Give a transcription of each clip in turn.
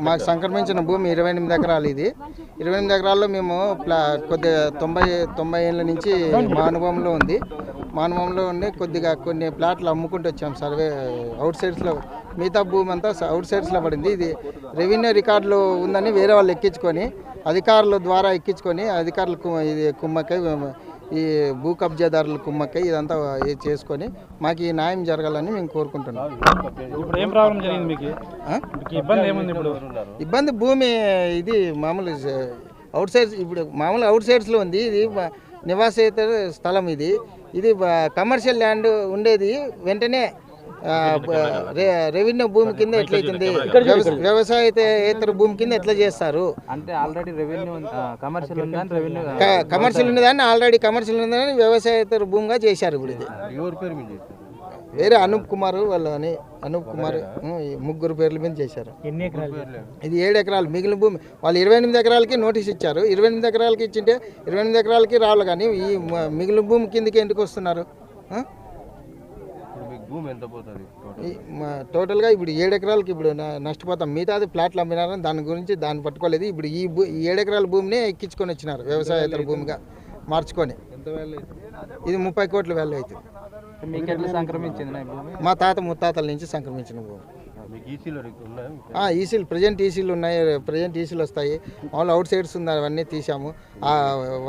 మాకు సంక్రమించిన భూమి 28 ఎకరాలు. ఇది 28 ఎకరాల్లో మేము కొద్దిగా 90 ఏళ్ళ నుంచి మా అనుభవంలో ఉండి కొద్దిగా కొన్ని ప్లాట్లు అమ్ముకుంటూ వచ్చాం. సర్వే అవుట్ సైడ్స్లో, మిగతా భూమి అంతా అవుట్ సైడ్స్లో పడింది. ఇది రెవెన్యూ రికార్డులు ఉందని వేరే వాళ్ళు ఎక్కించుకొని, అధికారుల ద్వారా ఎక్కించుకొని, అధికారులకు ఇది కుమ్మక్కై, ఈ భూ కబ్జాదారుల కుమ్మక్కై ఇదంతా చేసుకొని మాకు ఈ న్యాయం జరగాలని మేము కోరుకుంటున్నాం. ఇబ్బంది భూమి ఇది మామూలు అవుట్ సైడ్స్, ఇప్పుడు మామూలు అవుట్ సైడ్స్లో ఉంది. ఇది నివాసేతర స్థలం. ఇది కమర్షియల్ ల్యాండ్ ఉండేది. వెంటనే రెవెన్యూ భూమి కింద ఎట్లయితుంది, వ్యవసాయేతర భూమి కింద ఎట్లా చేస్తారు అంటే ఆల్రెడీ రెవెన్యూ కమర్షియల్ ఉన్నదాన్ని ఆల్రెడీ కమర్షియల్ ఉందని వ్యవసాయేతర భూమిగా చేశారు. ఇప్పుడు ఇది వేరే అనూప్ కుమార్ అనూప్ కుమార్ ముగ్గురు పేర్ల మీద చేశారు. ఇది 7 ఎకరాలు. మిగిలిన భూమి వాళ్ళు 28 ఎకరాలకి నోటీస్ ఇచ్చారు. 28 ఎకరాలకి ఇచ్చింటే 28 ఎకరాలకి రావాలి, కానీ ఈ మిగిలిన భూమి కిందకి ఎందుకు వస్తున్నారు? టోటల్గా ఇప్పుడు 7 ఎకరాలకి ఇప్పుడు నష్టపోతాం. మిగతాది ప్లాట్లు అమ్మినారని దాన్ని పట్టుకోలేదు. ఇప్పుడు ఈ 7 ఎకరాల భూమిని ఎక్కించుకొని వచ్చినారు వ్యవసాయేతర భూమిగా మార్చుకొని. ఇది 30 కోట్ల వాల్యూ అవుతుంది. మా తాత ముత్తాతల నుంచి సంక్రమించిన భూమి. ఈసీలు ప్రజెంట్ ఈసీలు ఉన్నాయి. ప్రజెంట్ ఈసీలు వస్తాయి. మామూలు అవుట్ సైడ్స్ ఉన్నాయి, అవన్నీ తీసాము.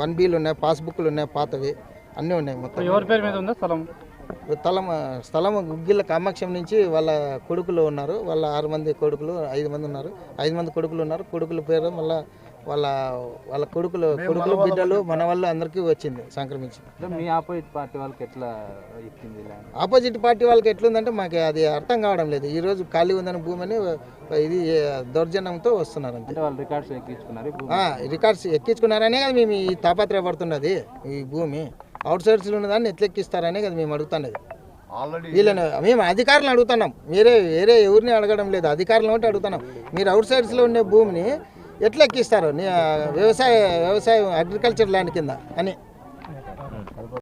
1Bలు ఉన్నాయి, పాస్బుక్లు ఉన్నాయి, పాతవి అన్నీ ఉన్నాయి. మొత్తం ఎవరి పేరు మీద ఉందా స్థలం గుగ్గిళ్ళ కామాక్షం నుంచి వాళ్ళ కొడుకులు ఉన్నారు. వాళ్ళ 6 మంది కొడుకులు, 5 మంది ఉన్నారు. 5 మంది కొడుకులు ఉన్నారు. కొడుకుల పేరు మళ్ళీ వాళ్ళ కొడుకులు బిడ్డలు మన వాళ్ళు అందరికీ వచ్చింది, సంక్రమించింది. మీ ఆపోజిట్ పార్టీ వాళ్ళకి ఎట్లా ఇచ్చింది? ఆపోజిట్ పార్టీ వాళ్ళకి ఎట్లుందంటే మాకు అది అర్థం కావడం లేదు. ఈరోజు ఖాళీ ఉందని భూమిని ఇది దౌర్జన్యంతో వస్తున్నారు. అంటే వాళ్ళు రికార్డ్స్ ఎక్కించుకున్నారనే కదా మేము ఈ తాపత్రయపడుతున్నది. ఈ భూమి అవుట్ సైడ్స్లో ఉన్నదాన్ని ఎట్లా ఎక్కిస్తారనే కదా మేము అడుగుతున్నది. వీళ్ళని మేము అధికారులను అడుగుతున్నాం, వేరే ఎవరిని అడగడం లేదు. అధికారులను ఒకటి అడుగుతున్నాం, మీరు అవుట్ సైడ్స్లో ఉండే భూమిని ఎట్లా ఎక్కిస్తారు వ్యవసాయం అగ్రికల్చర్ ల్యాండ్ కింద అని.